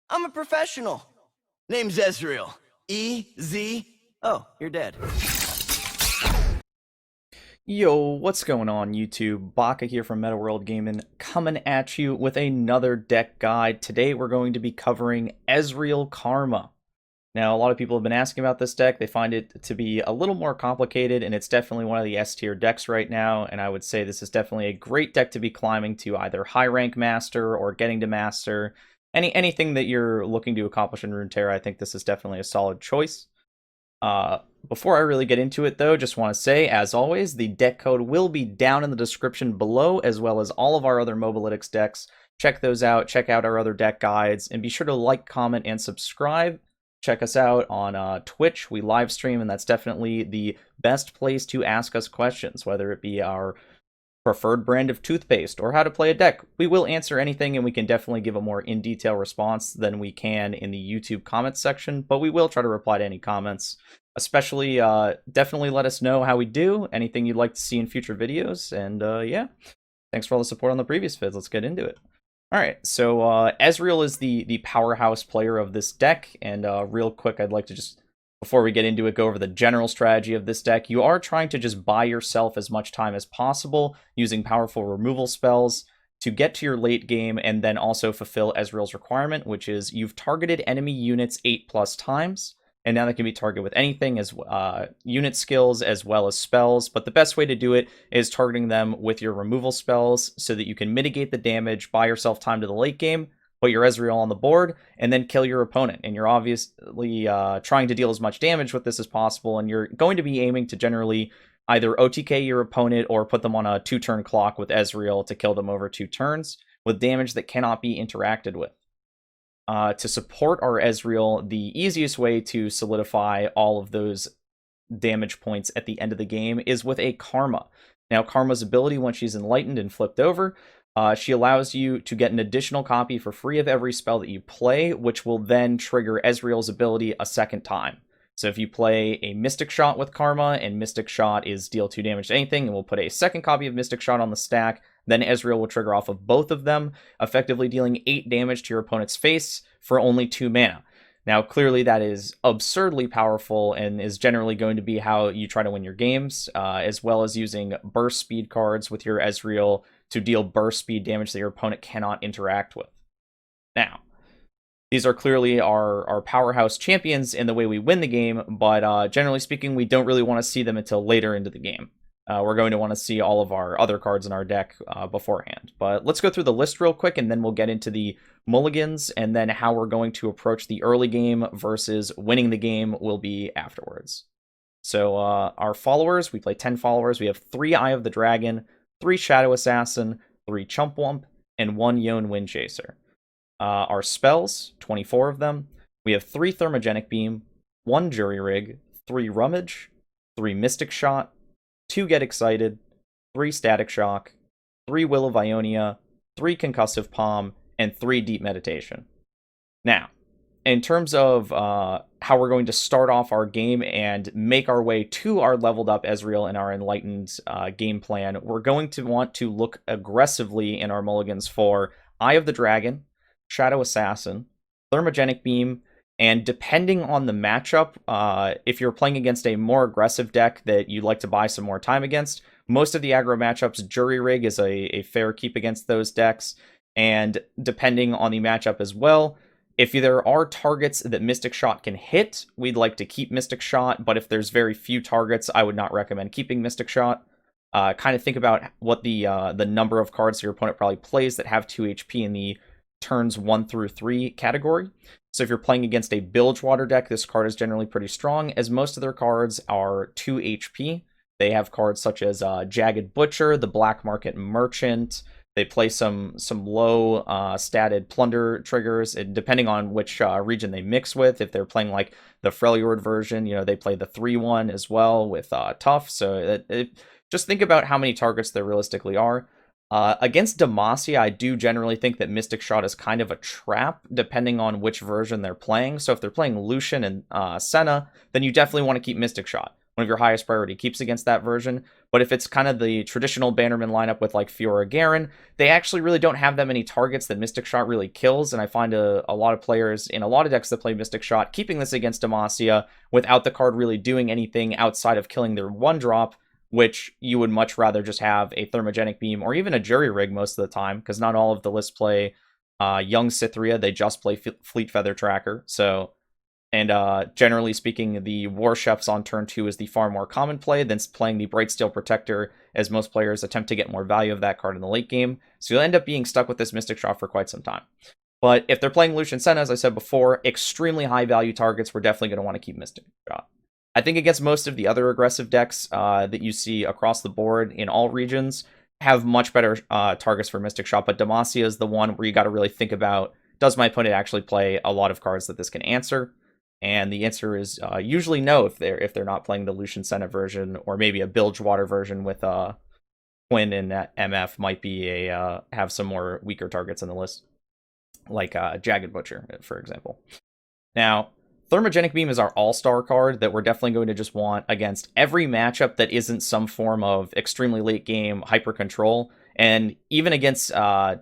I'm a professional. Name's Ezreal. E-Z... Oh, you're dead. Yo, what's going on YouTube? Baka here from Meta World Gaming, coming at you with another deck guide. Today we're going to be covering Ezreal Karma. Now, a lot of people have been asking about this deck. They find it to be a little more complicated, and it's definitely one of the S-tier decks right now, and I would say this is definitely a great deck to be climbing to either high rank master or getting to master. Anything that you're looking to accomplish in Runeterra, I think this is definitely a solid choice. Before I really get into it, though, just want to say, as always, the deck code will be down in the description below, as well as all of our other Mobalytics decks. Check those out, check out our other deck guides, and be sure to like, comment, and subscribe. Check us out on Twitch. We live stream, and that's definitely the best place to ask us questions, whether it be our preferred brand of toothpaste or how to play a deck. We will answer anything, and we can definitely give a more in-detail response than we can in the YouTube comments section, but we will try to reply to any comments. Especially, definitely let us know how we do, anything you'd like to see in future videos, and yeah, thanks for all the support on the previous vids. Let's get into it. Alright, so Ezreal is the powerhouse player of this deck, and real quick, I'd like to just, before we get into it, go over the general strategy of this deck. You are trying to just buy yourself as much time as possible, using powerful removal spells to get to your late game, and then also fulfill Ezreal's requirement, which is you've targeted enemy units 8+ times, and now they can be targeted with anything, as unit skills as well as spells. But the best way to do it is targeting them with your removal spells so that you can mitigate the damage, buy yourself time to the late game, put your Ezreal on the board, and then kill your opponent. And you're obviously trying to deal as much damage with this as possible, and you're going to be aiming to generally either OTK your opponent or put them on a 2-turn clock with Ezreal to kill them over 2 turns with damage that cannot be interacted with. To support our Ezreal, the easiest way to solidify all of those damage points at the end of the game is with a Karma. Now, Karma's ability, once she's enlightened and flipped over, she allows you to get an additional copy for free of every spell that you play, which will then trigger Ezreal's ability a second time. So if you play a Mystic Shot with Karma, and Mystic Shot is deal 2 damage to anything, and we'll put a second copy of Mystic Shot on the stack, then Ezreal will trigger off of both of them, effectively dealing 8 damage to your opponent's face for only 2 mana. Now, clearly that is absurdly powerful and is generally going to be how you try to win your games, as well as using burst speed cards with your Ezreal to deal burst speed damage that your opponent cannot interact with. Now, these are clearly our powerhouse champions in the way we win the game, but generally speaking, we don't really want to see them until later into the game. We're going to want to see all of our other cards in our deck beforehand. But let's go through the list real quick, and then we'll get into the mulligans, and then how we're going to approach the early game versus winning the game will be afterwards. So our followers, we play 10 followers. We have 3 Eye of the Dragon, 3 Shadow Assassin, 3 Chump Wump, and 1 Yone Windchaser. Our spells, 24 of them. We have 3 Thermogenic Beam, 1 Jury Rig, 3 Rummage, 3 Mystic Shot, 2 Get Excited, 3 Static Shock, 3 Will of Ionia, 3 Concussive Palm, and 3 Deep Meditation. Now, in terms of how we're going to start off our game and make our way to our leveled up Ezreal and our enlightened game plan, we're going to want to look aggressively in our mulligans for Eye of the Dragon, Shadow Assassin, Thermogenic Beam, and depending on the matchup, if you're playing against a more aggressive deck that you'd like to buy some more time against, most of the aggro matchups, Jury Rig is a fair keep against those decks, and depending on the matchup as well, if there are targets that Mystic Shot can hit, we'd like to keep Mystic Shot, but if there's very few targets, I would not recommend keeping Mystic Shot. Kind of think about what the number of cards your opponent probably plays that have 2 HP in the turns 1 through 3 category. So if you're playing against a Bilgewater deck, this card is generally pretty strong, as most of their cards are 2 HP. They have cards such as Jagged Butcher, the Black Market Merchant. They play some low statted Plunder triggers, depending on which region they mix with. If they're playing like the Freljord version, they play the 3/1 as well with Tough. So just think about how many targets there realistically are. Against Demacia, I do generally think that Mystic Shot is kind of a trap, depending on which version they're playing. So if they're playing Lucian and Senna, then you definitely want to keep Mystic Shot. One of your highest priority keeps against that version. But if it's kind of the traditional Bannerman lineup with like Fiora Garen, they actually really don't have that many targets that Mystic Shot really kills. And I find a lot of players in a lot of decks that play Mystic Shot keeping this against Demacia without the card really doing anything outside of killing their 1-drop, which you would much rather just have a Thermogenic Beam or even a Jury Rig most of the time, because not all of the lists play Young Cytherea, they just play Fleet Feather Tracker. So, and generally speaking, the War Chefs on turn 2 is the far more common play than playing the Brightsteel Protector, as most players attempt to get more value of that card in the late game. So you'll end up being stuck with this Mystic Shot for quite some time. But if they're playing Lucian Senna, as I said before, extremely high value targets, we're definitely going to want to keep Mystic Shot. I think against most of the other aggressive decks that you see across the board in all regions have much better targets for Mystic Shot, but Demacia is the one where you got to really think about, does my opponent actually play a lot of cards that this can answer? And the answer is usually no if they're not playing the Lucian Senna version, or maybe a Bilgewater version with Quinn and MF might be have some more weaker targets in the list, like Jagged Butcher, for example. Now, Thermogenic Beam is our all-star card that we're definitely going to just want against every matchup that isn't some form of extremely late game hyper control. And even against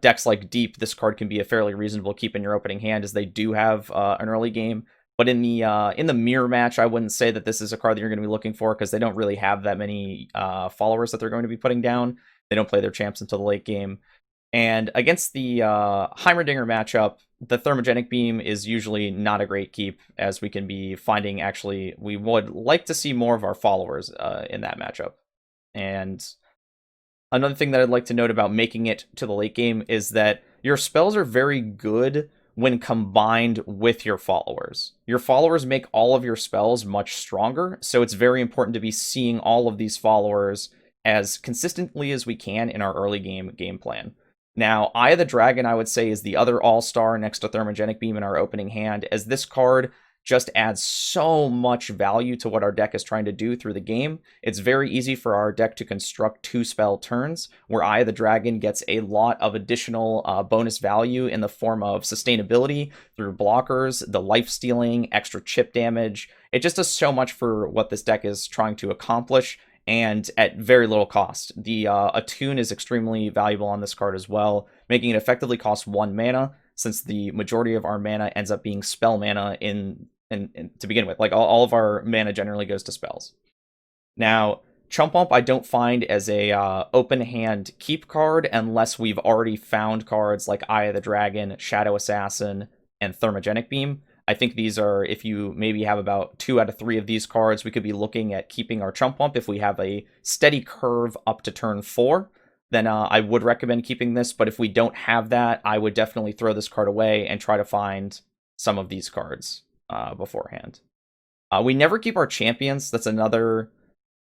decks like Deep, this card can be a fairly reasonable keep in your opening hand, as they do have an early game. But in the mirror match, I wouldn't say that this is a card that you're going to be looking for, because they don't really have that many followers that they're going to be putting down. They don't play their champs until the late game. And against the Heimerdinger matchup, the Thermogenic Beam is usually not a great keep, as we can be finding, actually, we would like to see more of our followers in that matchup. And another thing that I'd like to note about making it to the late game is that your spells are very good when combined with your followers. Your followers make all of your spells much stronger, so it's very important to be seeing all of these followers as consistently as we can in our early game plan. Now, Eye of the Dragon, I would say, is the other all-star next to Thermogenic Beam in our opening hand, as this card just adds so much value to what our deck is trying to do through the game. It's very easy for our deck to construct 2-spell turns, where Eye of the Dragon gets a lot of additional bonus value in the form of sustainability through blockers, the life stealing, extra chip damage. It just does so much for what this deck is trying to accomplish, and at very little cost. The Attune is extremely valuable on this card as well, making it effectively cost 1 mana, since the majority of our mana ends up being spell mana in to begin with. Like, all of our mana generally goes to spells. Now, Chump Bump I don't find as a open hand keep card unless we've already found cards like Eye of the Dragon, Shadow Assassin, and Thermogenic Beam. I think these are, if you maybe have about 2 out of 3 of these cards, we could be looking at keeping our Chump Bump. If we have a steady curve up to turn 4, then I would recommend keeping this. But if we don't have that, I would definitely throw this card away and try to find some of these cards beforehand. We never keep our champions. That's another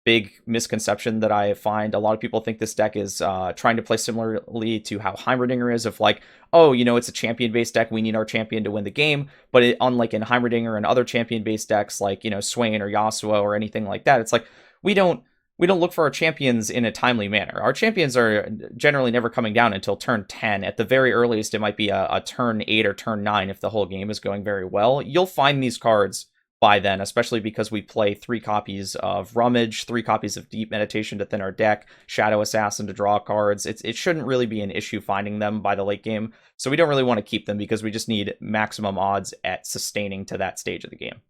big misconception that I find. A lot of people think this deck is trying to play similarly to how Heimerdinger is, of like, oh, you know, it's a champion-based deck, we need our champion to win the game. But unlike in Heimerdinger and other champion-based decks like, you know, Swain or Yasuo or anything like that, it's like we don't look for our champions in a timely manner. Our champions are generally never coming down until turn 10. At the very earliest, it might be a turn 8 or turn 9 if the whole game is going very well. You'll find these cards by then, especially because we play 3 copies of Rummage, 3 copies of Deep Meditation to thin our deck, Shadow Assassin to draw cards. It shouldn't really be an issue finding them by the late game, so we don't really want to keep them because we just need maximum odds at sustaining to that stage of the game.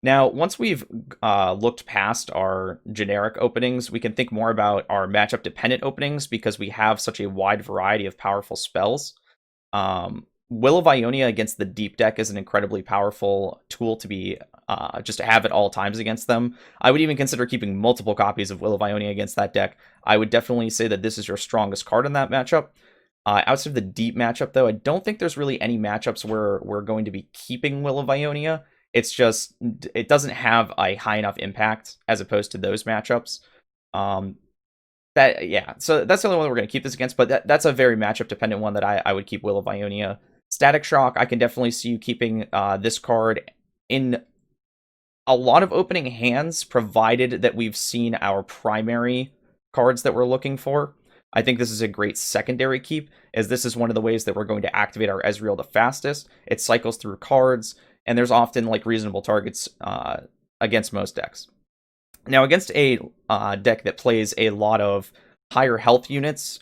Now, once we've looked past our generic openings, we can think more about our matchup-dependent openings because we have such a wide variety of powerful spells. Will of Ionia against the deep deck is an incredibly powerful tool to be just to have at all times against them. I would even consider keeping multiple copies of Will of Ionia against that deck. I would definitely say that this is your strongest card in that matchup. Outside of the deep matchup, though, I don't think there's really any matchups where we're going to be keeping Will of Ionia. It's just, it doesn't have a high enough impact as opposed to those matchups. So that's the only one we're going to keep this against, but that's a very matchup dependent one that I would keep Will of Ionia. Static Shock, I can definitely see you keeping this card in a lot of opening hands, provided that we've seen our primary cards that we're looking for. I think this is a great secondary keep, as this is one of the ways that we're going to activate our Ezreal the fastest. It cycles through cards, and there's often like reasonable targets against most decks. Now, against a deck that plays a lot of higher health units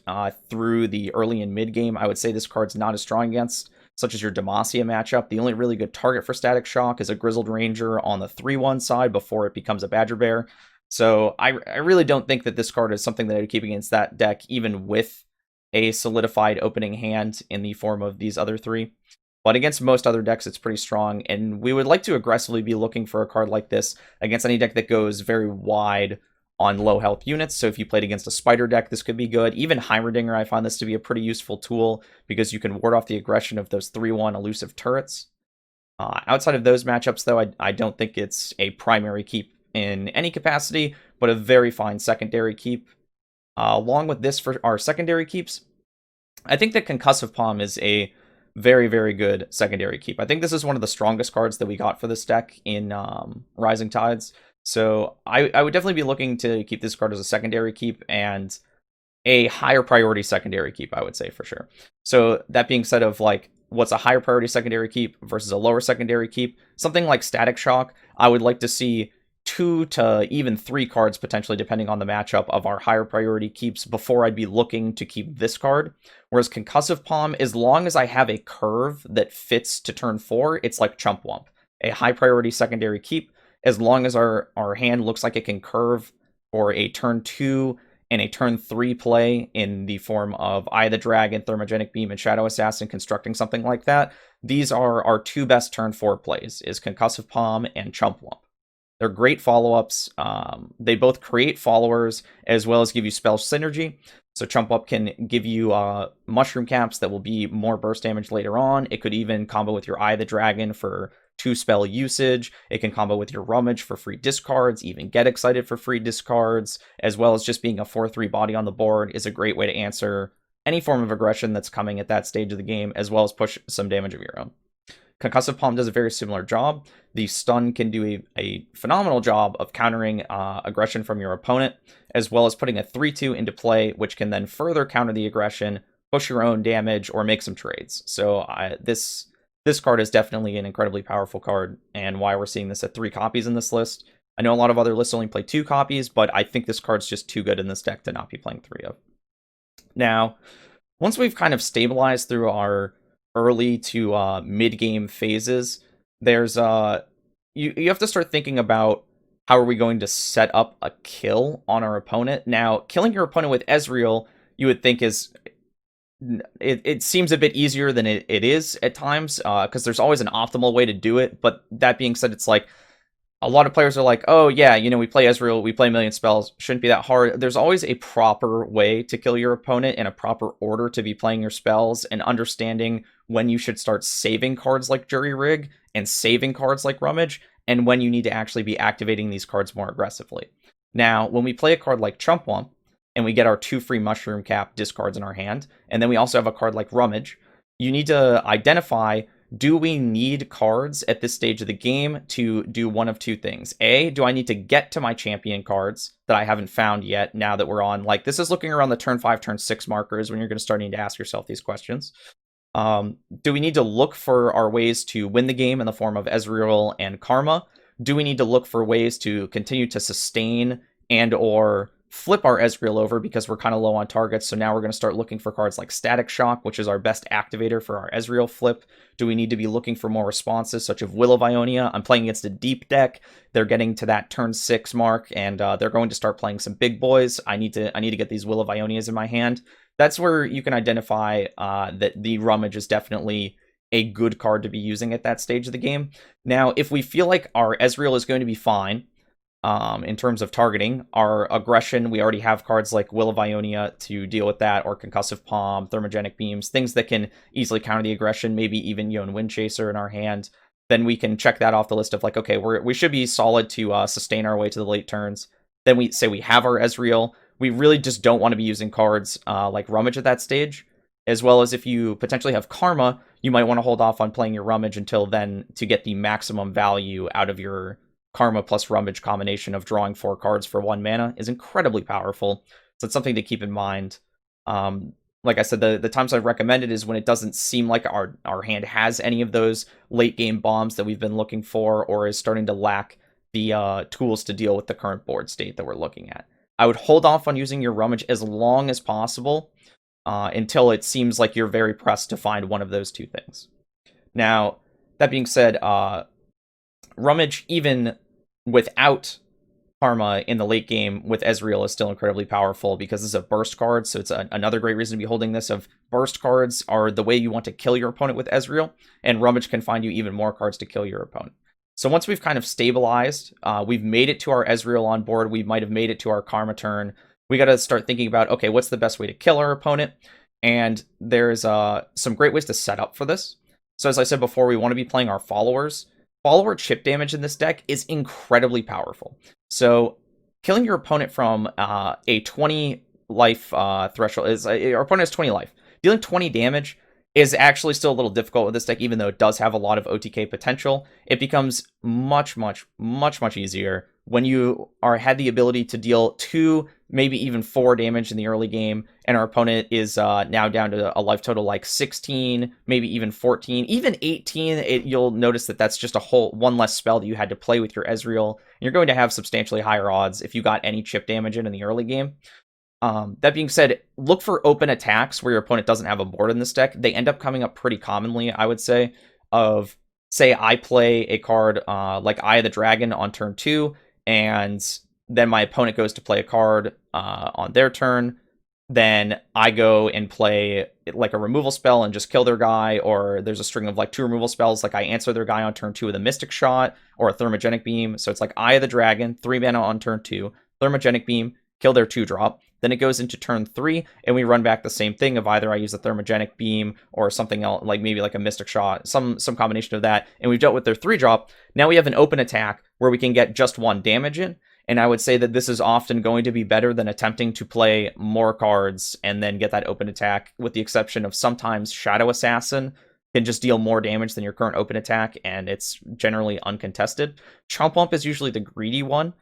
through the early and mid game, I would say this card's not as strong against, such as your Demacia matchup. The only really good target for Static Shock is a Grizzled Ranger on the 3/1 side before it becomes a Badger Bear. So I really don't think that this card is something that I would keep against that deck, even with a solidified opening hand in the form of these other three. But against most other decks, it's pretty strong, and we would like to aggressively be looking for a card like this against any deck that goes very wide on low health units. So if you played against a Spider deck, this could be good. Even Heimerdinger, I find this to be a pretty useful tool because you can ward off the aggression of those 3/1 elusive turrets. Outside of those matchups, though, I don't think it's a primary keep in any capacity, but a very fine secondary keep. Along with this for our secondary keeps, I think that Concussive Palm is a very, very good secondary keep. I think this is one of the strongest cards that we got for this deck in Rising Tides. So I would definitely be looking to keep this card as a secondary keep and a higher priority secondary keep, I would say, for sure. So that being said, of like, what's a higher priority secondary keep versus a lower secondary keep? Something like Static Shock, I would like to see 2 to even 3 cards, potentially, depending on the matchup, of our higher priority keeps before I'd be looking to keep this card. Whereas Concussive Palm, as long as I have a curve that fits to turn 4, it's like Chump Wump. A high priority secondary keep, as long as our hand looks like it can curve for a turn 2 and a turn 3 play in the form of Eye of the Dragon, Thermogenic Beam, and Shadow Assassin, constructing something like that. These are our 2 best turn 4 plays, is Concussive Palm and Chump Wump. They're great follow-ups. They both create followers as well as give you spell synergy. So Chump Up can give you Mushroom Caps that will be more burst damage later on. It could even combo with your Eye of the Dragon for 2 spell usage. It can combo with your Rummage for free discards, even Get Excited for free discards, as well as just being a 4/3 body on the board is a great way to answer any form of aggression that's coming at that stage of the game, as well as push some damage of your own. Concussive Palm does a very similar job. The stun can do a phenomenal job of countering aggression from your opponent, as well as putting a 3/2 into play, which can then further counter the aggression, push your own damage, or make some trades. So this card is definitely an incredibly powerful card, and why we're seeing this at 3 copies in this list. I know a lot of other lists only play 2 copies, but I think this card's just too good in this deck to not be playing 3 of. Now, once we've kind of stabilized through our early to mid-game phases, there's you have to start thinking about how are we going to set up a kill on our opponent. Now, killing your opponent with Ezreal, you would think is it seems a bit easier than it is at times, because there's always an optimal way to do it. But that being said, it's like a lot of players are like, oh yeah, we play Ezreal, we play a million spells, shouldn't be that hard. There's always a proper way to kill your opponent and a proper order to be playing your spells, and understanding when you should start saving cards like Jury Rig and saving cards like Rummage, and when you need to actually be activating these cards more aggressively. Now, when we play a card like Chump Wump, and we get our 2 free Mushroom Cap discards in our hand, and then we also have a card like Rummage, you need to identify, do we need cards at this stage of the game to do one of 2 things? A, do I need to get to my champion cards that I haven't found yet now that we're on, like, this is looking around the turn 5, turn 6 markers when you're going to start needing to ask yourself these questions. Do we need to look for our ways to win the game in the form of Ezreal and Karma? Do we need to look for ways to continue to sustain and or flip our Ezreal over because we're kind of low on targets? So now we're going to start looking for cards like Static Shock, which is our best activator for our Ezreal flip. Do we need to be looking for more responses, such as Will of Ionia? I'm playing against a deep deck. They're getting to that turn 6 mark, and they're going to start playing some big boys. I need to get these Will of Ionias in my hand. That's where you can identify that the Rummage is definitely a good card to be using at that stage of the game. Now, if we feel like our Ezreal is going to be fine, in terms of targeting, our aggression, we already have cards like Will of Ionia to deal with that, or Concussive Palm, Thermogenic Beams, things that can easily counter the aggression, maybe even Yone Windchaser in our hand. Then we can check that off the list of like, okay, we should be solid to sustain our way to the late turns. Then we say we have our Ezreal. We really just don't want to be using cards like Rummage at that stage, as well as if you potentially have Karma, you might want to hold off on playing your Rummage until then to get the maximum value out of your Karma plus Rummage combination of drawing 4 cards for 1 mana is incredibly powerful. So it's something to keep in mind. Like I said, the times I've recommended is when it doesn't seem like our hand has any of those late game bombs that we've been looking for, or is starting to lack the tools to deal with the current board state that we're looking at. I would hold off on using your rummage as long as possible until it seems like you're very pressed to find one of those two things. Now, that being said, rummage, even without Karma in the late game with Ezreal, is still incredibly powerful because this is a burst card, so it's another great reason to be holding this. Of burst cards are the way you want to kill your opponent with Ezreal, and rummage can find you even more cards to kill your opponent. So once we've kind of stabilized, we've made it to our Ezreal on board, we might have made it to our Karma turn, we got to start thinking about, okay, what's the best way to kill our opponent? And there's some great ways to set up for this. So as I said before, we want to be playing our followers. Follower chip damage in this deck is incredibly powerful. So killing your opponent from a 20 life threshold is our opponent has 20 life. Dealing 20 damage is actually still a little difficult with this deck, even though it does have a lot of OTK potential. It becomes much easier when you had the ability to deal 2, maybe even 4 damage in the early game, and our opponent is now down to a life total like 16, maybe even 14, even 18. You'll notice that that's just a whole one less spell that you had to play with your Ezreal. You're going to have substantially higher odds if you got any chip damage in the early game. That being said, look for open attacks where your opponent doesn't have a board in this deck. They end up coming up pretty commonly, I would say. Say I play a card like Eye of the Dragon on turn 2, and then my opponent goes to play a card on their turn. Then I go and play like a removal spell and just kill their guy, or there's a string of like 2 removal spells, like I answer their guy on turn 2 with a Mystic Shot or a Thermogenic Beam. So it's like Eye of the Dragon, 3 mana on turn 2, Thermogenic Beam, kill their 2-drop. Then it goes into turn 3, and we run back the same thing of either I use a Thermogenic Beam or something else, like maybe like a Mystic Shot, some combination of that, and we've dealt with their 3-drop. Now we have an open attack where we can get just 1 damage in, and I would say that this is often going to be better than attempting to play more cards and then get that open attack, with the exception of sometimes Shadow Assassin can just deal more damage than your current open attack, and it's generally uncontested. Chomp Wump is usually the greedy one.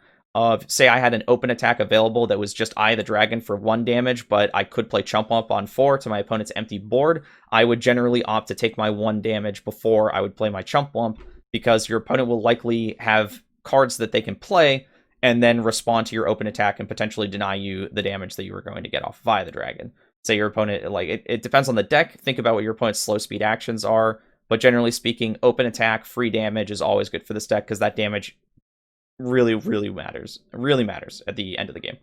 Say I had an open attack available that was just Eye of the Dragon for 1 damage, but I could play Chump Up on 4 to my opponent's empty board, I would generally opt to take my 1 damage before I would play my Chump Wump, because your opponent will likely have cards that they can play and then respond to your open attack and potentially deny you the damage that you were going to get off of Eye of the Dragon. Say your opponent, like, it depends on the deck. Think about what your opponent's slow speed actions are, but generally speaking, open attack, free damage is always good for this deck, because that damage really matters at the end of the game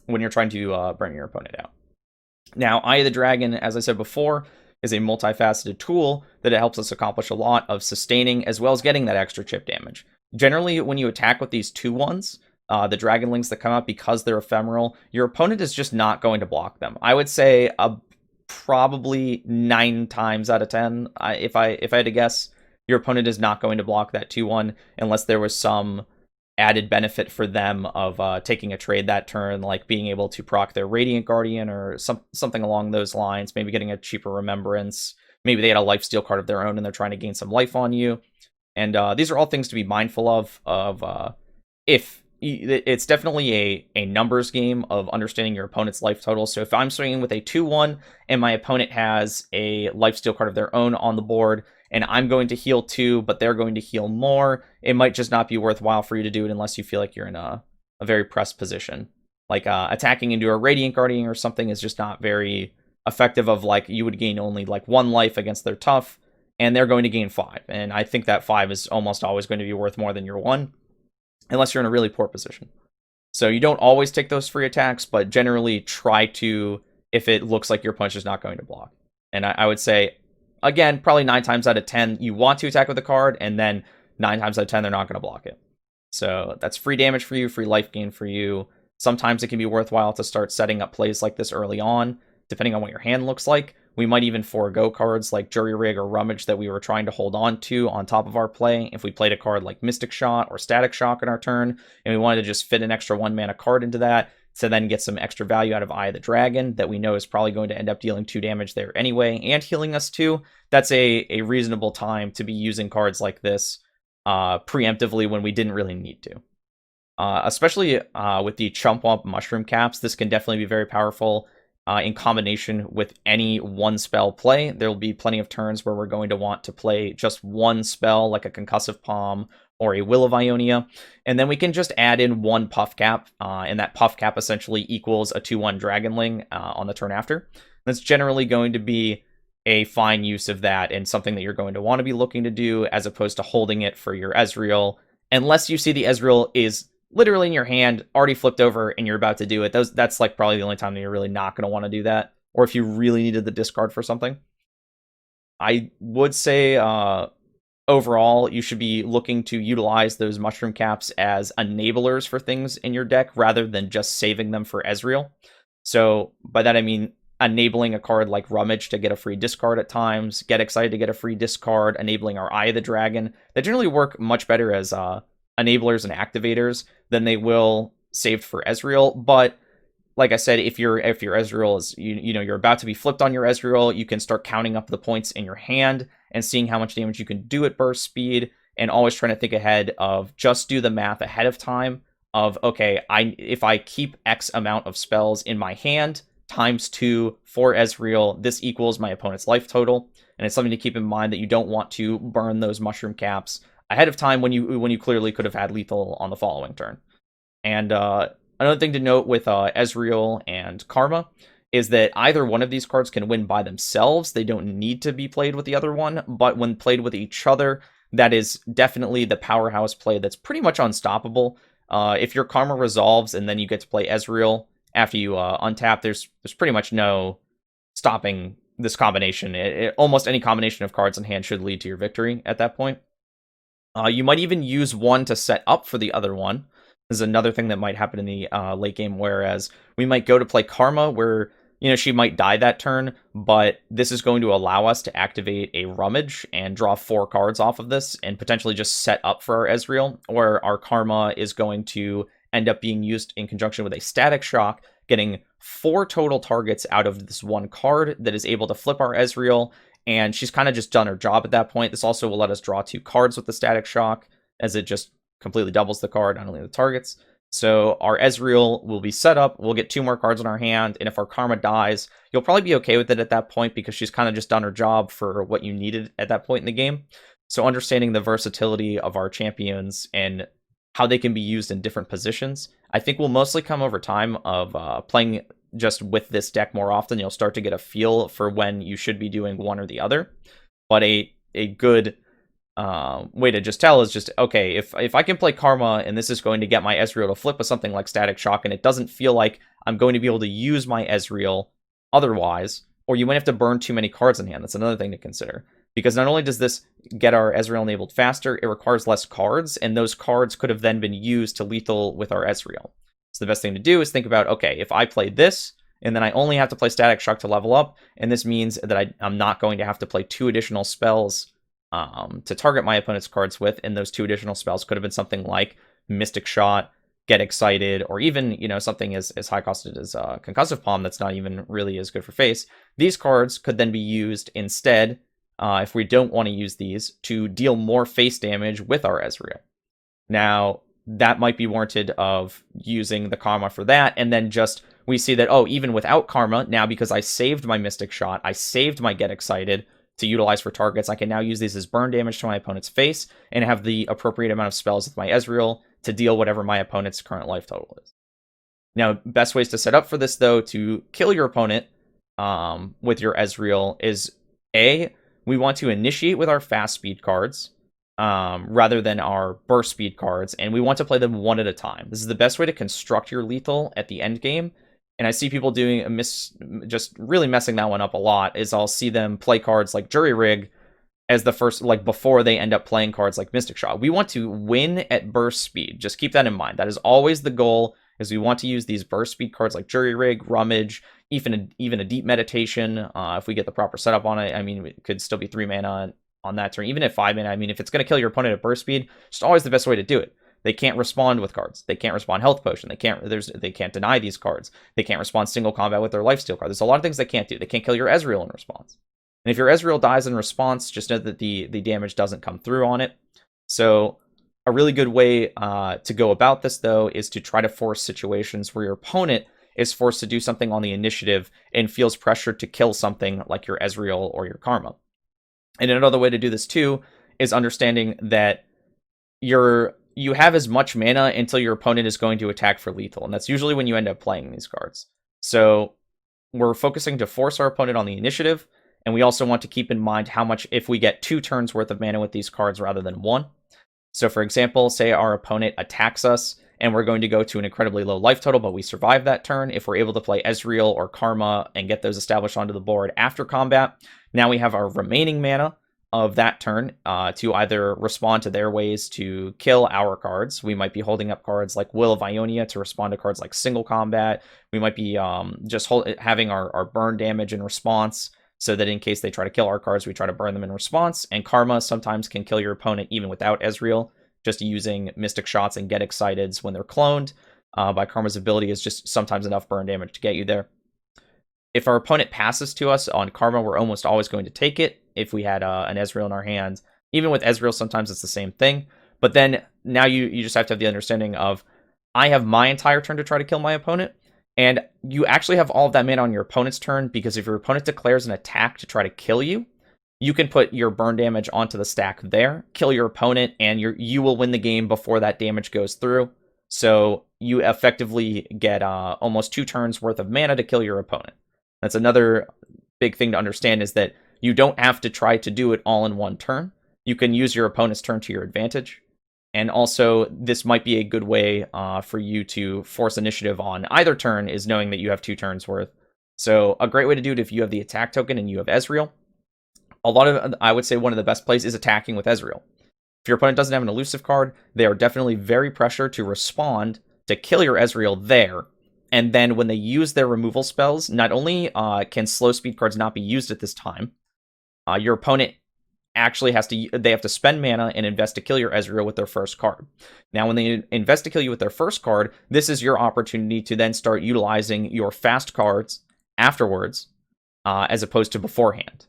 when you're trying to burn your opponent out. Now, Eye of the Dragon, as I said before, is a multifaceted tool that it helps us accomplish a lot of sustaining as well as getting that extra chip damage. Generally, when you attack with these 2/1s, the Dragonlings that come out, because they're ephemeral, your opponent is just not going to block them. I would say probably 9 times out of 10, if I had to guess, your opponent is not going to block that 2/1 unless there was some added benefit for them of taking a trade that turn, like being able to proc their Radiant Guardian or something along those lines, maybe getting a cheaper Remembrance. Maybe they had a lifesteal card of their own and they're trying to gain some life on you. And these are all things to be mindful of if it's definitely a numbers game of understanding your opponent's life total. So if I'm swinging with a 2/1 and my opponent has a lifesteal card of their own on the board, and I'm going to heal 2, but they're going to heal more, it might just not be worthwhile for you to do it unless you feel like you're in a very pressed position. Like attacking into a Radiant Guardian or something is just not very effective. Of like, you would gain only like 1 life against their tough, and they're going to gain 5. And I think that 5 is almost always going to be worth more than your 1, unless you're in a really poor position. So you don't always take those free attacks, but generally try to, if it looks like your punch is not going to block. And I would say, again, probably 9 times out of 10, you want to attack with the card, and then 9 times out of 10, they're not going to block it. So that's free damage for you, free life gain for you. Sometimes it can be worthwhile to start setting up plays like this early on, depending on what your hand looks like. We might even forego cards like Jury Rig or Rummage that we were trying to hold on to on top of our play if we played a card like Mystic Shot or Static Shock in our turn, and we wanted to just fit an extra 1 mana card into that to then get some extra value out of Eye of the Dragon that we know is probably going to end up dealing 2 damage there anyway and healing us 2. That's a reasonable time to be using cards like this preemptively when we didn't really need to. Especially with the Chump Wump Mushroom Caps, this can definitely be very powerful in combination with any 1 spell play. There will be plenty of turns where we're going to want to play just 1 spell, like a Concussive Palm or a Will of Ionia, and then we can just add in one Puff Cap, and that Puff Cap essentially equals a 2/1 Dragonling on the turn after. That's generally going to be a fine use of that and something that you're going to want to be looking to do, as opposed to holding it for your Ezreal, unless you see the Ezreal is literally in your hand, already flipped over, and you're about to do it. That's like probably the only time that you're really not going to want to do that, or if you really needed the discard for something. I would say overall, you should be looking to utilize those mushroom caps as enablers for things in your deck rather than just saving them for Ezreal. So by that I mean enabling a card like Rummage to get a free discard at times, Get Excited to get a free discard, enabling our Eye of the Dragon. They generally work much better as enablers and activators than they will saved for Ezreal. But like I said, if your Ezreal is, you know, you're about to be flipped on your Ezreal, you can start counting up the points in your hand and seeing how much damage you can do at burst speed, and always trying to think ahead of just do the math ahead of time of, okay, if I keep X amount of spells in my hand times 2 for Ezreal, this equals my opponent's life total. And it's something to keep in mind that you don't want to burn those mushroom caps ahead of time when you clearly could have had lethal on the following turn. And another thing to note with Ezreal and Karma is that either one of these cards can win by themselves. They don't need to be played with the other one, but when played with each other, that is definitely the powerhouse play that's pretty much unstoppable. If your Karma resolves and then you get to play Ezreal after you untap, there's pretty much no stopping this combination. Almost any combination of cards in hand should lead to your victory at that point. You might even use one to set up for the other one. This is another thing that might happen in the late game, whereas we might go to play Karma, where, you know, she might die that turn, but this is going to allow us to activate a Rummage and draw 4 cards off of this and potentially just set up for our Ezreal, or our Karma is going to end up being used in conjunction with a Static Shock, getting 4 total targets out of this one card that is able to flip our Ezreal, and she's kind of just done her job at that point. This also will let us draw 2 cards with the Static Shock, as it just completely doubles the card, not only the targets. So our Ezreal will be set up, we'll get 2 more cards in our hand, and if our Karma dies, you'll probably be okay with it at that point because she's kind of just done her job for what you needed at that point in the game. So understanding the versatility of our champions and how they can be used in different positions, I think will mostly come over time of playing just with this deck more often. You'll start to get a feel for when you should be doing one or the other. But a good way to just tell is just, okay, if I can play Karma and this is going to get my Ezreal to flip with something like Static Shock, and it doesn't feel like I'm going to be able to use my Ezreal otherwise, or you might have to burn too many cards in hand. That's another thing to consider. Because not only does this get our Ezreal enabled faster, it requires less cards, and those cards could have then been used to lethal with our Ezreal. So the best thing to do is think about, okay, if I play this, and then I only have to play Static Shock to level up, and this means that I'm not going to have to play 2 additional spells to target my opponent's cards with, and those 2 additional spells could have been something like Mystic Shot, Get Excited, or even, you know, something as high costed as Concussive Palm that's not even really as good for face. These cards could then be used instead, if we don't want to use these, to deal more face damage with our Ezreal. Now, that might be warranted of using the Karma for that, and then just we see that, oh, even without Karma, now because I saved my Mystic Shot, I saved my Get Excited to utilize for targets, I can now use these as burn damage to my opponent's face and have the appropriate amount of spells with my Ezreal to deal whatever my opponent's current life total is. Now, best ways to set up for this, though, to kill your opponent with your Ezreal is, A, we want to initiate with our fast speed cards rather than our burst speed cards, and we want to play them one at a time. This is the best way to construct your lethal at the end game. And I see people doing just really messing that one up a lot, is I'll see them play cards like Jury Rig as the first, like before they end up playing cards like Mystic Shot. We want to win at burst speed. Just keep that in mind. That is always the goal, is we want to use these burst speed cards like Jury Rig, Rummage, even a Deep Meditation. If we get the proper setup on it, I mean, it could still be 3 mana on that turn. Even at 5 mana, I mean, if it's going to kill your opponent at burst speed, it's always the best way to do it. They can't respond with cards. They can't respond health potion. They can't deny these cards. They can't respond single combat with their lifesteal card. There's a lot of things they can't do. They can't kill your Ezreal in response. And if your Ezreal dies in response, just know that the damage doesn't come through on it. So a really good way to go about this, though, is to try to force situations where your opponent is forced to do something on the initiative and feels pressured to kill something like your Ezreal or your Karma. And another way to do this, too, is understanding that you have as much mana until your opponent is going to attack for lethal, and that's usually when you end up playing these cards. So we're focusing to force our opponent on the initiative, and we also want to keep in mind how much if we get 2 turns worth of mana with these cards rather than 1. So for example, say our opponent attacks us, and we're going to go to an incredibly low life total, but we survive that turn. If we're able to play Ezreal or Karma and get those established onto the board after combat, now we have our remaining mana of that turn to either respond to their ways to kill our cards. We might be holding up cards like Will of Ionia to respond to cards like Single Combat. We might be just having our burn damage in response, so that in case they try to kill our cards, we try to burn them in response. And Karma sometimes can kill your opponent even without Ezreal, just using Mystic Shots and Get Exciteds when they're cloned. By Karma's ability is just sometimes enough burn damage to get you there. If our opponent passes to us on Karma, we're almost always going to take it if we had an Ezreal in our hands. Even with Ezreal, sometimes it's the same thing. But then now you just have to have the understanding of, I have my entire turn to try to kill my opponent, and you actually have all of that mana on your opponent's turn, because if your opponent declares an attack to try to kill you, you can put your burn damage onto the stack there, kill your opponent, and you will win the game before that damage goes through. So you effectively get almost 2 turns worth of mana to kill your opponent. That's another big thing to understand, is that you don't have to try to do it all in one turn. You can use your opponent's turn to your advantage. And also, this might be a good way for you to force initiative on either turn, is knowing that you have 2 turns worth. So a great way to do it if you have the attack token and you have Ezreal. I would say one of the best plays is attacking with Ezreal. If your opponent doesn't have an elusive card, they are definitely very pressured to respond to kill your Ezreal there. And then when they use their removal spells, not only can slow speed cards not be used at this time, your opponent actually have to spend mana and invest to kill your Ezreal with their first card. Now, when they invest to kill you with their first card, this is your opportunity to then start utilizing your fast cards afterwards, as opposed to beforehand.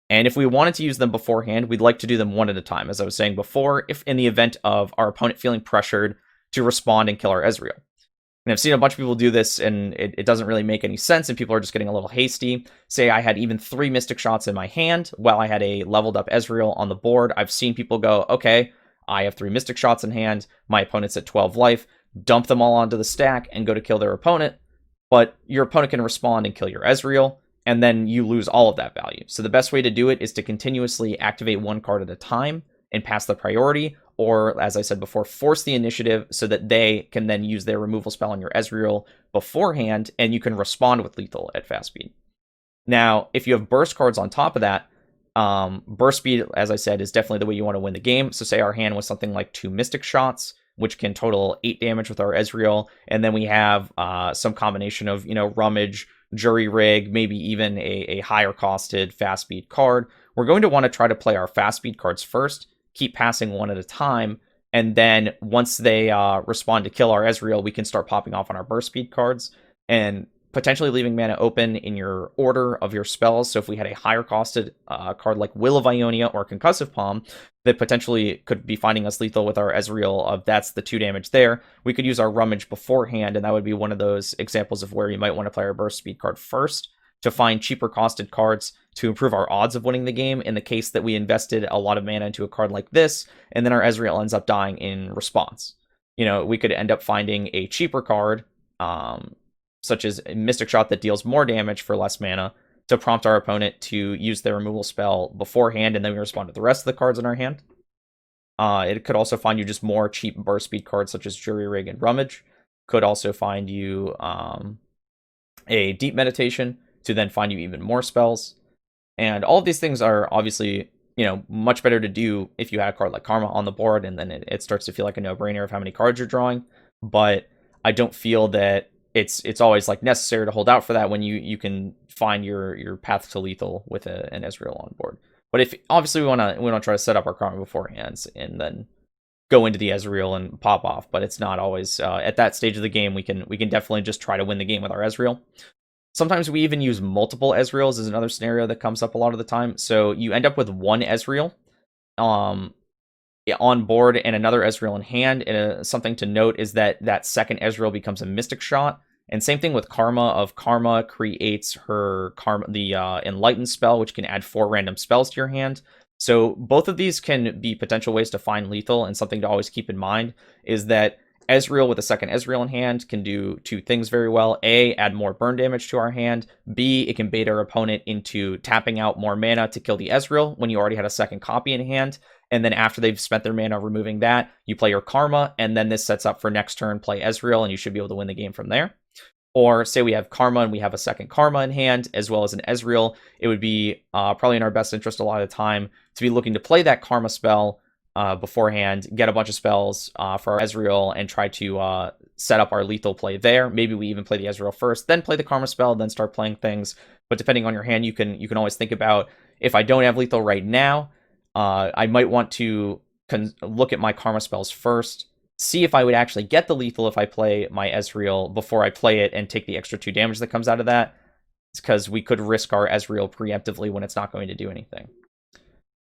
And if we wanted to use them beforehand, we'd like to do them one at a time, as I was saying before, if in the event of our opponent feeling pressured to respond and kill our Ezreal. And I've seen a bunch of people do this, and it doesn't really make any sense, and people are just getting a little hasty. Say I had even 3 Mystic Shots in my hand while I had a leveled up Ezreal on the board. I've seen people go, okay, I have 3 Mystic Shots in hand, my opponent's at 12 life, dump them all onto the stack and go to kill their opponent, but your opponent can respond and kill your Ezreal, and then you lose all of that value. So the best way to do it is to continuously activate 1 card at a time and pass the priority, or, as I said before, force the initiative so that they can then use their removal spell on your Ezreal beforehand, and you can respond with lethal at fast speed. Now, if you have burst cards on top of that, burst speed, as I said, is definitely the way you want to win the game. So say our hand was something like 2 Mystic Shots, which can total 8 damage with our Ezreal, and then we have some combination of, Rummage, Jury Rig, maybe even a higher costed fast speed card. We're going to want to try to play our fast speed cards first, keep passing 1 at a time, and then once they respond to kill our Ezreal, we can start popping off on our burst speed cards and potentially leaving mana open in your order of your spells. So if we had a higher costed card like Will of Ionia or Concussive Palm that potentially could be finding us lethal with our Ezreal, of that's the 2 damage there, we could use our Rummage beforehand, and that would be one of those examples of where you might want to play our burst speed card first to find cheaper costed cards to improve our odds of winning the game, in the case that we invested a lot of mana into a card like this, and then our Ezreal ends up dying in response. We could end up finding a cheaper card, such as a Mystic Shot that deals more damage for less mana, to prompt our opponent to use their removal spell beforehand, and then we respond to the rest of the cards in our hand. It could also find you just more cheap burst speed cards, such as Jury Rig and Rummage. Could also find you a Deep Meditation to then find you even more spells. And all of these things are obviously, much better to do if you had a card like Karma on the board, and then it starts to feel like a no-brainer of how many cards you're drawing. But I don't feel that it's always like necessary to hold out for that when you can find your path to lethal with an Ezreal on board. But if obviously we want to try to set up our Karma beforehand and then go into the Ezreal and pop off, but it's not always at that stage of the game. We can definitely just try to win the game with our Ezreal. Sometimes we even use multiple Ezreals is another scenario that comes up a lot of the time. So you end up with 1 Ezreal on board and another Ezreal in hand. And something to note is that second Ezreal becomes a Mystic Shot. And same thing with Karma. Karma creates her the Enlighten spell, which can add 4 random spells to your hand. So both of these can be potential ways to find lethal, and something to always keep in mind is that Ezreal with a second Ezreal in hand can do two things very well. A, add more burn damage to our hand. B, it can bait our opponent into tapping out more mana to kill the Ezreal when you already had a second copy in hand. And then after they've spent their mana removing that, you play your Karma, and then this sets up for next turn, play Ezreal, and you should be able to win the game from there. Or say we have Karma and we have a second Karma in hand, as well as an Ezreal. It would be probably in our best interest a lot of the time to be looking to play that Karma spell beforehand, get a bunch of spells for our Ezreal, and try to set up our lethal play there. Maybe we even play the Ezreal first, then play the Karma spell, then start playing things. But depending on your hand, you can always think about, if I don't have lethal right now, I might want to look at my Karma spells first, see if I would actually get the lethal if I play my Ezreal before I play it and take the extra 2 damage that comes out of that. It's because we could risk our Ezreal preemptively when it's not going to do anything.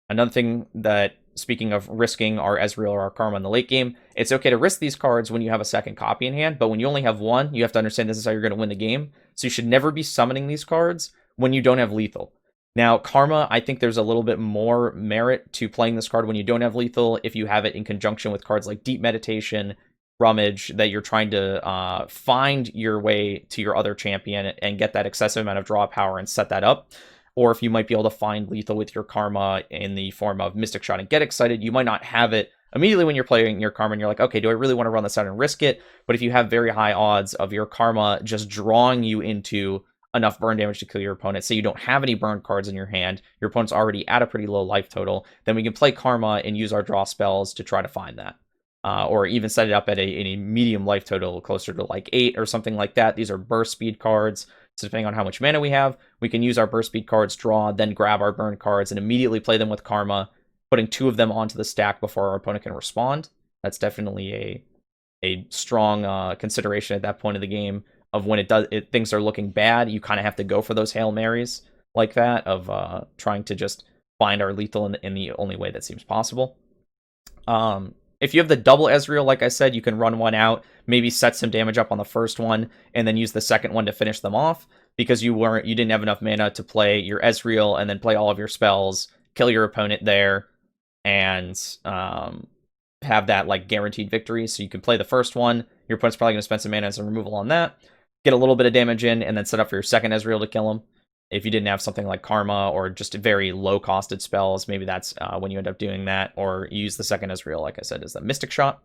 Another thing that, speaking of risking our Ezreal or our Karma in the late game, it's okay to risk these cards when you have a second copy in hand, but when you only have one, you have to understand this is how you're going to win the game. So you should never be summoning these cards when you don't have lethal. Now, Karma, I think there's a little bit more merit to playing this card when you don't have lethal if you have it in conjunction with cards like Deep Meditation, Rummage, that you're trying to find your way to your other champion and get that excessive amount of draw power and set that up. Or if you might be able to find lethal with your Karma in the form of Mystic Shot and Get Excited. You might not have it immediately when you're playing your Karma and you're like, okay, do I really want to run this out and risk it? But if you have very high odds of your Karma just drawing you into enough burn damage to kill your opponent, say you don't have any burn cards in your hand, your opponent's already at a pretty low life total, then we can play Karma and use our draw spells to try to find that. Or even set it up at a medium life total closer to like 8 or something like that. These are burst speed cards. So depending on how much mana we have, we can use our burst speed cards, draw, then grab our burn cards and immediately play them with Karma, putting 2 of them onto the stack before our opponent can respond. That's definitely a strong consideration at that point of the game, of when things are looking bad. You kind of have to go for those Hail Marys like that, of trying to just find our lethal in the only way that seems possible. If you have the double Ezreal, like I said, you can run one out, maybe set some damage up on the first one, and then use the second one to finish them off, because you didn't have enough mana to play your Ezreal and then play all of your spells, kill your opponent there, and have that like guaranteed victory. So you can play the first one, your opponent's probably going to spend some mana as a removal on that, get a little bit of damage in, and then set up for your second Ezreal to kill him. If you didn't have something like Karma or just very low-costed spells, maybe that's when you end up doing that, or use the second Ezreal, like I said, as the Mystic Shot.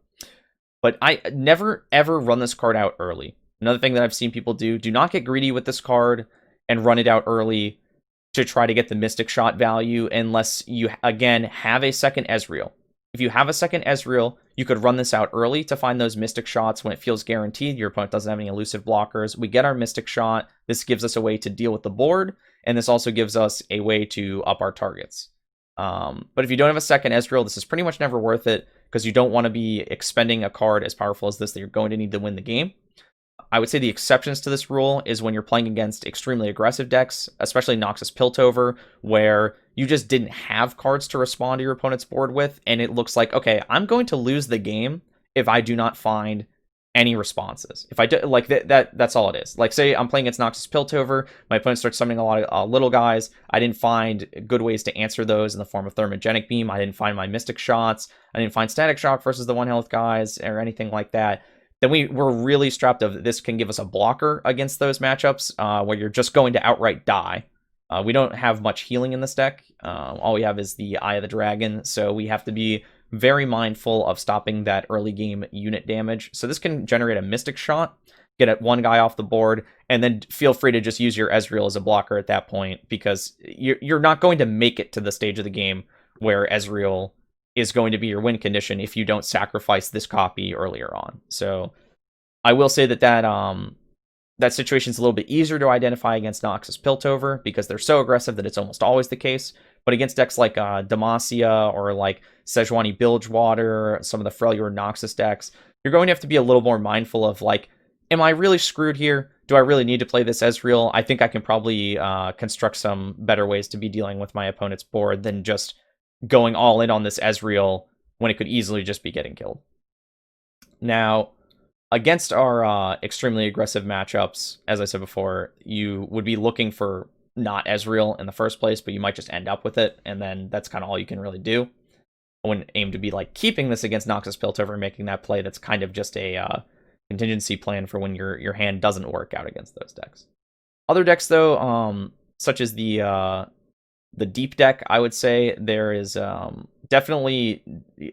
But I never, ever run this card out early. Another thing that I've seen people do not get greedy with this card and run it out early to try to get the Mystic Shot value unless you, again, have a second Ezreal. If you have a second Ezreal, you could run this out early to find those Mystic Shots when it feels guaranteed. Your opponent doesn't have any elusive blockers. We get our Mystic Shot. This gives us a way to deal with the board, and this also gives us a way to up our targets. But if you don't have a second Ezreal, this is pretty much never worth it, because you don't want to be expending a card as powerful as this that you're going to need to win the game. I would say the exceptions to this rule is when you're playing against extremely aggressive decks, especially Noxus Piltover, where you just didn't have cards to respond to your opponent's board with, and it looks like, okay, I'm going to lose the game if I do not find any responses. If I do, like that's all it is. Like, say I'm playing against Noxus Piltover, my opponent starts summoning a lot of little guys. I didn't find good ways to answer those in the form of Thermogenic Beam. I didn't find my Mystic Shots. I didn't find Static Shock versus the 1 health guys or anything like that. Then we're really strapped of this can give us a blocker against those matchups where you're just going to outright die. We don't have much healing in this deck. All we have is the Eye of the Dragon, so we have to be very mindful of stopping that early game unit damage. So this can generate a Mystic Shot, get one guy off the board, and then feel free to just use your Ezreal as a blocker at that point, because you're not going to make it to the stage of the game where Ezreal is going to be your win condition if you don't sacrifice this copy earlier on. So I will say that situation's a little bit easier to identify against Noxus Piltover, because they're so aggressive that it's almost always the case. But against decks like Demacia or like Sejuani Bilgewater, some of the Freljord Noxus decks, you're going to have to be a little more mindful of, like, am I really screwed here? Do I really need to play this Ezreal? I think I can probably construct some better ways to be dealing with my opponent's board than just going all in on this Ezreal when it could easily just be getting killed. Now, against our extremely aggressive matchups, as I said before, you would be looking for not Ezreal in the first place, but you might just end up with it, and then that's kind of all you can really do. I wouldn't aim to be like keeping this against Noxus Piltover and making that play. That's kind of just a contingency plan for when your hand doesn't work out against those decks. Other decks though, such as the deep deck, I would say there is definitely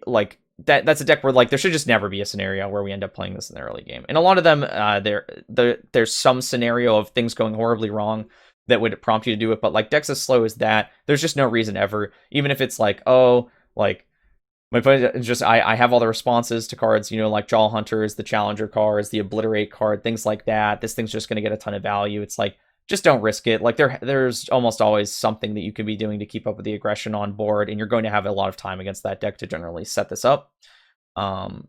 like that's a deck where like there should just never be a scenario where we end up playing this in the early game. And a lot of them, there's some scenario of things going horribly wrong that would prompt you to do it. But like decks as slow as that, there's just no reason ever, even if it's like, oh, like my point is just I have all the responses to cards, you know, like Jaw Hunters, the Challenger cards, the Obliterate card, things like that. This thing's just going to get a ton of value. It's like, just don't risk it. Like there's almost always something that you could be doing to keep up with the aggression on board, and you're going to have a lot of time against that deck to generally set this up.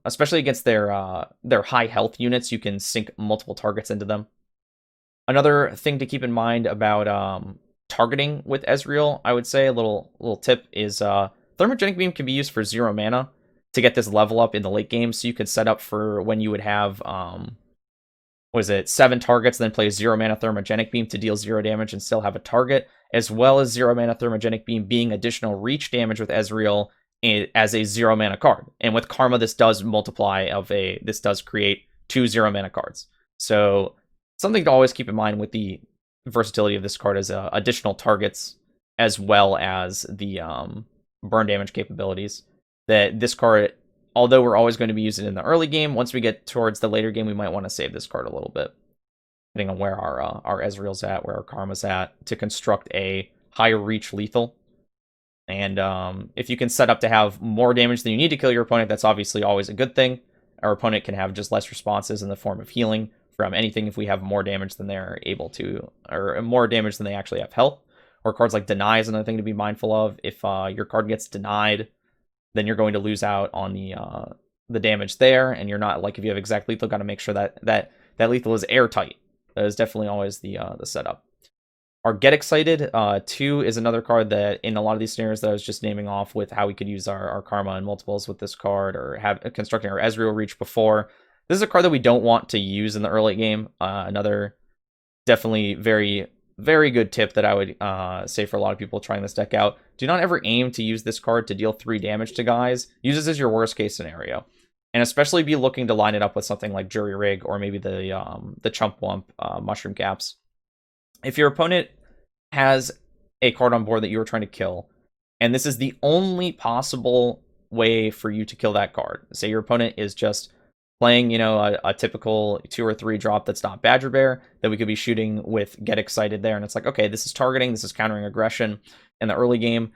Especially against their high health units, you can sink multiple targets into them. Another thing to keep in mind about targeting with Ezreal, I would say, a little tip is Thermogenic Beam can be used for 0 mana to get this level up in the late game, so you could set up for when you would have 7 targets, then play 0 mana Thermogenic Beam to deal 0 damage and still have a target, as well as 0 mana Thermogenic Beam being additional reach damage with Ezreal as a 0 mana card. And with Karma, this does this does create 2 0 mana cards. So something to always keep in mind with the versatility of this card is additional targets, as well as the burn damage capabilities. That this card, although we're always going to be using it in the early game, once we get towards the later game, we might want to save this card a little bit, depending on where our Ezreal's at, where our Karma's at, to construct a higher reach lethal. And if you can set up to have more damage than you need to kill your opponent, that's obviously always a good thing. Our opponent can have just less responses in the form of healing from anything if we have more damage than they're able to, or more damage than they actually have health. Or cards like Deny is another thing to be mindful of. If your card gets denied, then you're going to lose out on the damage there, and you're not, like, if you have exact lethal, got to make sure that lethal is airtight. That is definitely always the setup. Our Get Excited 2 is another card that in a lot of these scenarios that I was just naming off with how we could use our Karma and multiples with this card, or have constructing our Ezreal reach before. This is a card that we don't want to use in the early game. Another definitely very, very good tip that I would say for a lot of people trying this deck out. Do not ever aim to use this card to deal 3 damage to guys. Use this as your worst case scenario. And especially be looking to line it up with something like Jury Rig or maybe the Chump Wump Mushroom Caps. If your opponent has a card on board that you are trying to kill, and this is the only possible way for you to kill that card. Say your opponent is just playing, you know, a typical 2 or 3 drop that's not Badger Bear, that we could be shooting with Get Excited there, and it's like, okay, this is targeting, this is countering aggression in the early game.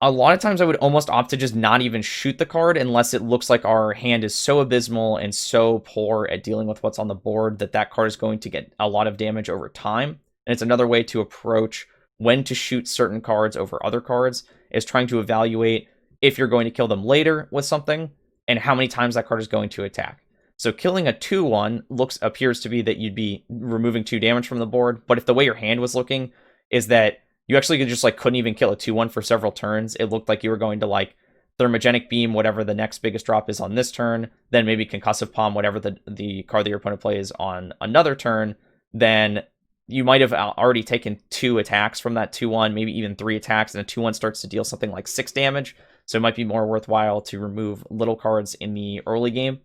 A lot of times I would almost opt to just not even shoot the card unless it looks like our hand is so abysmal and so poor at dealing with what's on the board that card is going to get a lot of damage over time. And it's another way to approach when to shoot certain cards over other cards, is trying to evaluate if you're going to kill them later with something and how many times that card is going to attack. So killing a 2/1 appears to be that you'd be removing 2 damage from the board, but if the way your hand was looking is that you actually just like couldn't even kill a 2/1 for several turns, it looked like you were going to like Thermogenic Beam whatever the next biggest drop is on this turn, then maybe Concussive Palm whatever the card that your opponent plays on another turn, then you might have already taken 2 attacks from that 2/1, maybe even 3 attacks, and a 2/1 starts to deal something like 6 damage. So it might be more worthwhile to remove little cards in the early game.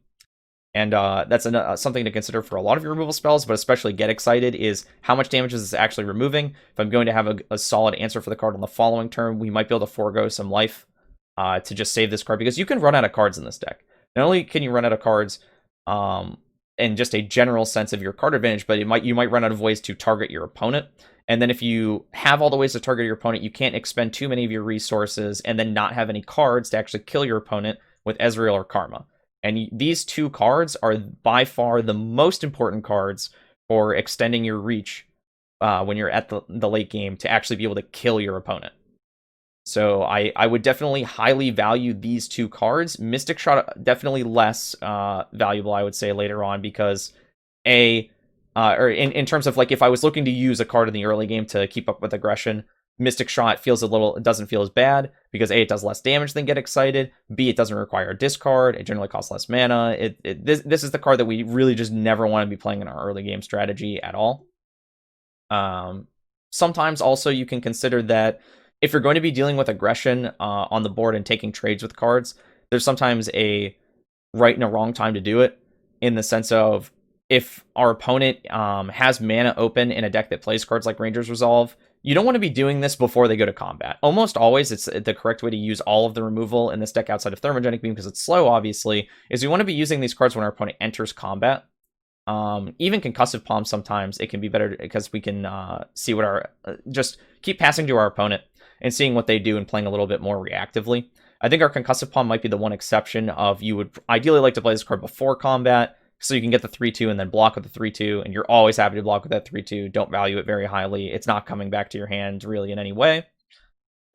And that's something to consider for a lot of your removal spells, but especially Get Excited is how much damage is this actually removing. If I'm going to have a solid answer for the card on the following turn, we might be able to forego some life to just save this card, because you can run out of cards in this deck. Not only can you run out of cards in just a general sense of your card advantage, but you might run out of ways to target your opponent. And then if you have all the ways to target your opponent, you can't expend too many of your resources and then not have any cards to actually kill your opponent with Ezreal or Karma. And these 2 cards are by far the most important cards for extending your reach when you're at the late game to actually be able to kill your opponent. So I would definitely highly value these 2 cards. Mystic Shot definitely less valuable, I would say, later on, because or in terms of like if I was looking to use a card in the early game to keep up with aggression, Mystic Shot doesn't feel as bad because A, it does less damage than Get Excited, B, it doesn't require a discard, it generally costs less mana. This is the card that we really just never want to be playing in our early game strategy at all. Sometimes also you can consider that if you're going to be dealing with aggression on the board and taking trades with cards, there's sometimes a right and a wrong time to do it, in the sense of if our opponent has mana open in a deck that plays cards like Ranger's Resolve, you don't want to be doing this before they go to combat. Almost always, it's the correct way to use all of the removal in this deck outside of Thermogenic Beam, because it's slow, obviously, is we want to be using these cards when our opponent enters combat. Even Concussive Palm, sometimes it can be better because we can see what our... just keep passing to our opponent and seeing what they do and playing a little bit more reactively. I think our Concussive Palm might be the one exception of you would ideally like to play this card before combat, so you can get the 3-2 and then block with the 3-2, and you're always happy to block with that 3-2. Don't value it very highly. It's not coming back to your hand really in any way.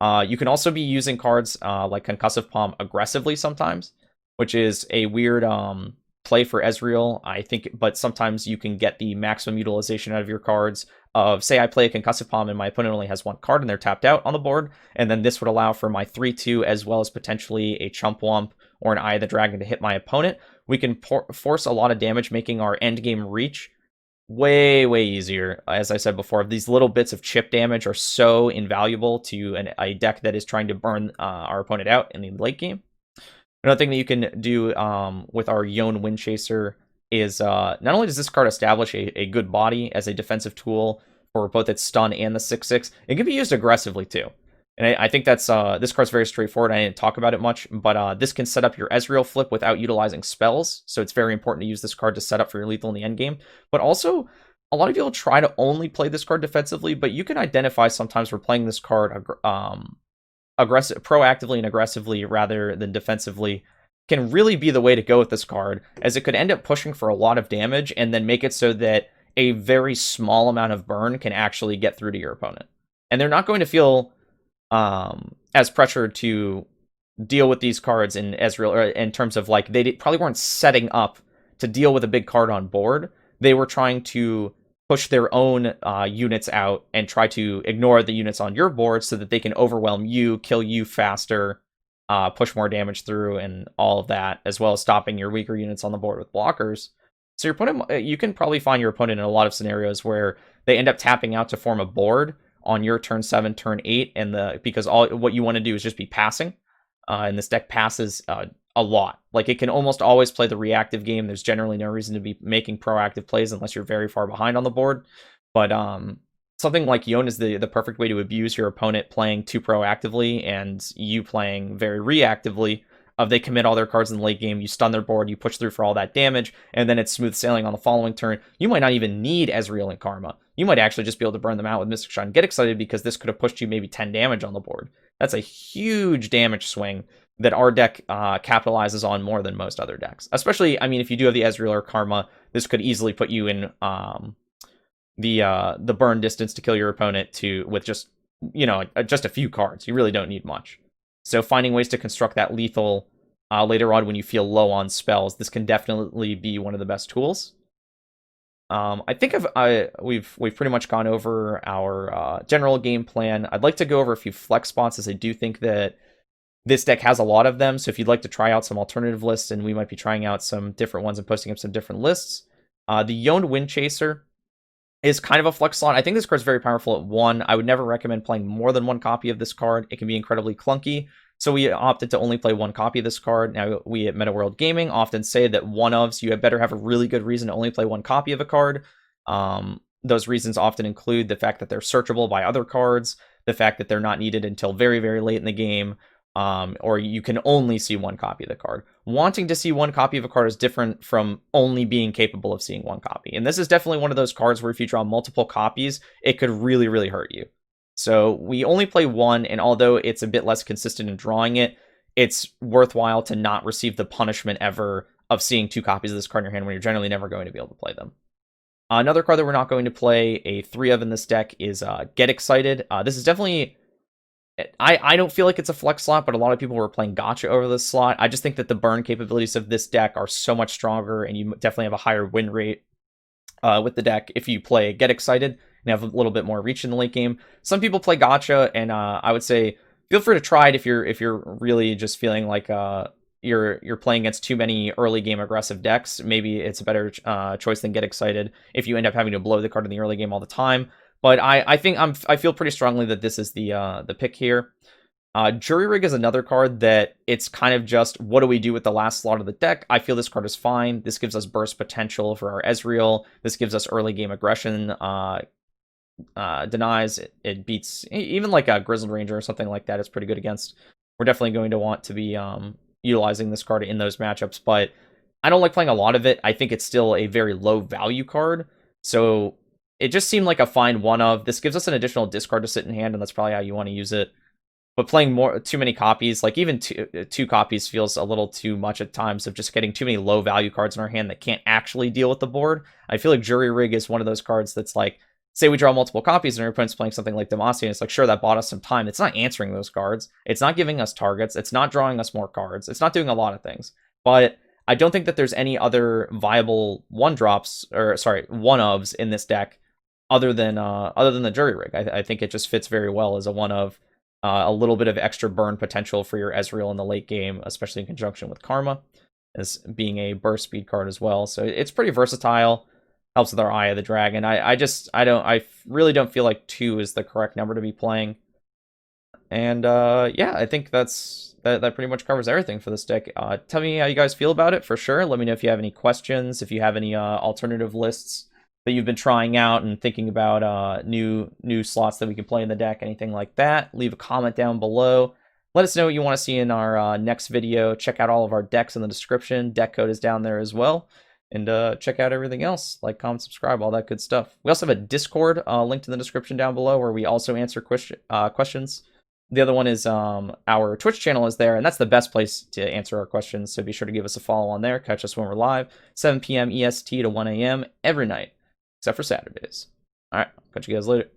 You can also be using cards like Concussive Palm aggressively sometimes, which is a weird play for Ezreal, I think, but sometimes you can get the maximum utilization out of your cards of, say I play a Concussive Palm and my opponent only has one card and they're tapped out on the board, and then this would allow for my 3-2 as well as potentially a Chump Wump or an Eye of the Dragon to hit my opponent. We can force a lot of damage, making our endgame reach way, way easier. As I said before, these little bits of chip damage are so invaluable to a deck that is trying to burn our opponent out in the late game. Another thing that you can do with our Yone Windchaser is not only does this card establish a good body as a defensive tool for both its stun and the 6/6, it can be used aggressively too. And I think that's this card's very straightforward. I didn't talk about it much, but this can set up your Ezreal flip without utilizing spells. So it's very important to use this card to set up for your lethal in the endgame. But also, a lot of people try to only play this card defensively, but you can identify sometimes we're playing this card proactively and aggressively rather than defensively. Can really be the way to go with this card, as it could end up pushing for a lot of damage and then make it so that a very small amount of burn can actually get through to your opponent. And they're not going to feel as pressured to deal with these cards in Ezreal, or in terms of like they probably weren't setting up to deal with a big card on board. They were trying to push their own units out and try to ignore the units on your board so that they can overwhelm you, kill you faster, push more damage through, and all of that, as well as stopping your weaker units on the board with blockers. So your opponent, you can probably find your opponent in a lot of scenarios where they end up tapping out to form a board on your turn 7, turn 8, and because all what you want to do is just be passing, and this deck passes a lot. Like, it can almost always play the reactive game. There's generally no reason to be making proactive plays unless you're very far behind on the board. But something like Yone is the perfect way to abuse your opponent playing too proactively and you playing very reactively. They commit all their cards in the late game, you stun their board, you push through for all that damage, and then it's smooth sailing on the following turn. You might not even need Ezreal and Karma. You might actually just be able to burn them out with Mystic Shot and get excited because this could have pushed you maybe 10 damage on the board. That's a huge damage swing that our deck capitalizes on more than most other decks. Especially, I mean, if you do have the Ezreal or Karma, this could easily put you in the burn distance to kill your opponent with just, just a few cards. You really don't need much. So finding ways to construct that lethal later on when you feel low on spells, this can definitely be one of the best tools. I think we've pretty much gone over our general game plan. I'd like to go over a few flex spots, as I do think that this deck has a lot of them. So if you'd like to try out some alternative lists, and we might be trying out some different ones and posting up some different lists. The Yone Windchaser is kind of a flex slot. I think this card's very powerful at 1. I would never recommend playing more than one copy of this card. It can be incredibly clunky. So we opted to only play one copy of this card. Now, we at Meta World Gaming often say that one-ofs, you had better have a really good reason to only play one copy of a card. Those reasons often include the fact that they're searchable by other cards, the fact that they're not needed until very, very late in the game, or you can only see one copy of the card. Wanting to see one copy of a card is different from only being capable of seeing one copy. And this is definitely one of those cards where if you draw multiple copies, it could really, really hurt you. So we only play one, and although it's a bit less consistent in drawing it, it's worthwhile to not receive the punishment ever of seeing 2 copies of this card in your hand when you're generally never going to be able to play them. Another card that we're not going to play a 3 of in this deck is Get Excited. This is definitely... I don't feel like it's a flex slot, but a lot of people were playing Gotcha over this slot. I just think that the burn capabilities of this deck are so much stronger, and you definitely have a higher win rate with the deck if you play Get Excited and have a little bit more reach in the late game. Some people play Gotcha, and I would say feel free to try it if you're really just feeling like you're playing against too many early game aggressive decks. Maybe it's a better choice than Get Excited if you end up having to blow the card in the early game all the time. But I think I feel pretty strongly that this is the pick here. Jury Rig is another card that it's kind of just, what do we do with the last slot of the deck? I feel this card is fine. This gives us burst potential for our Ezreal. This gives us early game aggression. Denies. It beats even like a Grizzled Ranger or something like that. It's pretty good against. We're definitely going to want to be utilizing this card in those matchups, but I don't like playing a lot of it. I think it's still a very low value card. So it just seemed like a fine one of. This gives us an additional discard to sit in hand, and that's probably how you want to use it. But playing too many copies, like even two copies feels a little too much at times of just getting too many low value cards in our hand that can't actually deal with the board. I feel like Jury Rig is one of those cards that's like, say we draw multiple copies and our opponent's playing something like Demacia, and it's like, sure, that bought us some time. It's not answering those cards. It's not giving us targets. It's not drawing us more cards. It's not doing a lot of things. But I don't think that there's any other viable one-ofs in this deck other than the Jury Rig. I think it just fits very well as a one-of. A little bit of extra burn potential for your Ezreal in the late game, especially in conjunction with Karma, as being a burst speed card as well. So it's pretty versatile. Helps with our Eye of the Dragon. I really don't feel like 2 is the correct number to be playing. And yeah, I think that pretty much covers everything for this deck. Tell me how you guys feel about it for sure. Let me know if you have any questions, if you have any alternative lists that you've been trying out and thinking about new slots that we can play in the deck, anything like that. Leave a comment down below. Let us know what you want to see in our next video. Check out all of our decks in the description. Deck code is down there as well. And check out everything else. Like, comment, subscribe, all that good stuff. We also have a Discord linked in the description down below where we also answer questions. The other one is our Twitch channel is there, and that's the best place to answer our questions. So be sure to give us a follow on there. Catch us when we're live, 7 p.m. EST to 1 a.m. every night, except for Saturdays. All right, catch you guys later.